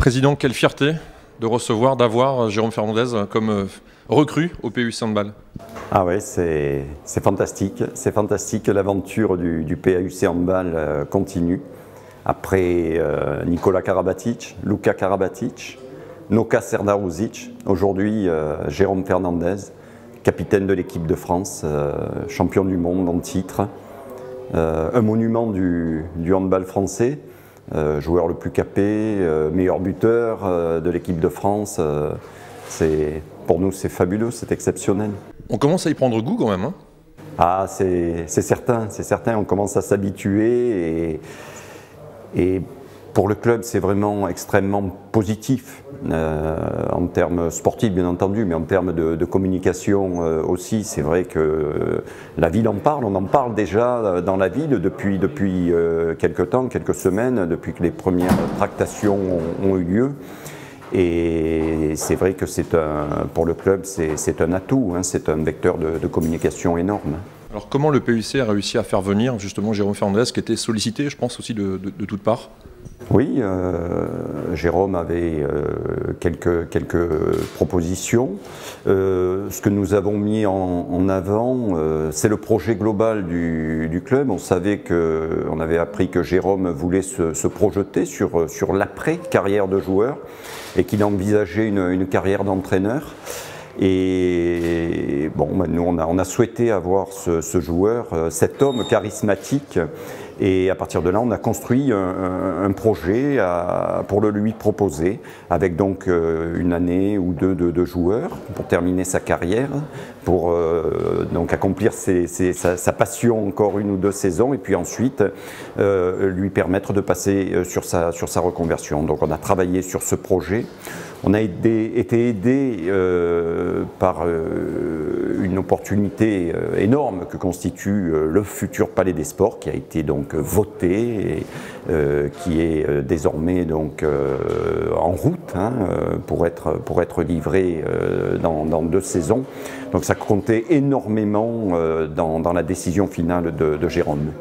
Président, quelle fierté de recevoir, d'avoir Jérôme Fernandez comme recrue au PAUC Handball. Ah ouais, c'est fantastique. C'est fantastique. L'aventure du PAUC Handball continue. Après Nikola Karabatic, Luka Karabatic, Noka Serdaruzic, aujourd'hui Jérôme Fernandez, capitaine de l'équipe de France, champion du monde en titre, un monument du handball français. Joueur le plus capé, meilleur buteur de l'équipe de France. Pour nous, c'est fabuleux, c'est exceptionnel. On commence à y prendre goût quand même. Hein. Ah, c'est certain, on commence à s'habituer et pour le club, c'est vraiment extrêmement positif en termes sportifs, bien entendu, mais en termes de communication aussi. C'est vrai que la ville en parle, on en parle déjà dans la ville depuis quelques temps, quelques semaines, depuis que les premières tractations ont eu lieu. Et c'est vrai que pour le club, c'est un atout, hein, c'est un vecteur de communication énorme. Alors comment le PAUC a réussi à faire venir justement Jérôme Fernandez, qui était sollicité, je pense, aussi de toutes parts? Oui, Jérôme avait quelques propositions. Ce que nous avons mis en avant, c'est le projet global du club. On avait appris que Jérôme voulait se projeter sur l'après-carrière de joueur et qu'il envisageait une carrière d'entraîneur. Et bon, nous on a souhaité avoir ce joueur, cet homme charismatique, et à partir de là on a construit un projet pour le lui proposer, avec donc une année ou deux de joueurs pour terminer sa carrière, pour donc accomplir sa passion encore une ou deux saisons, et puis ensuite lui permettre de passer sur sa reconversion. Donc on a travaillé sur ce projet. On a été aidé par une opportunité énorme que constitue le futur Palais des Sports, qui a été donc voté et qui est désormais donc en route, hein, pour être livré dans 2 saisons. Donc ça comptait énormément dans la décision finale de Jérôme.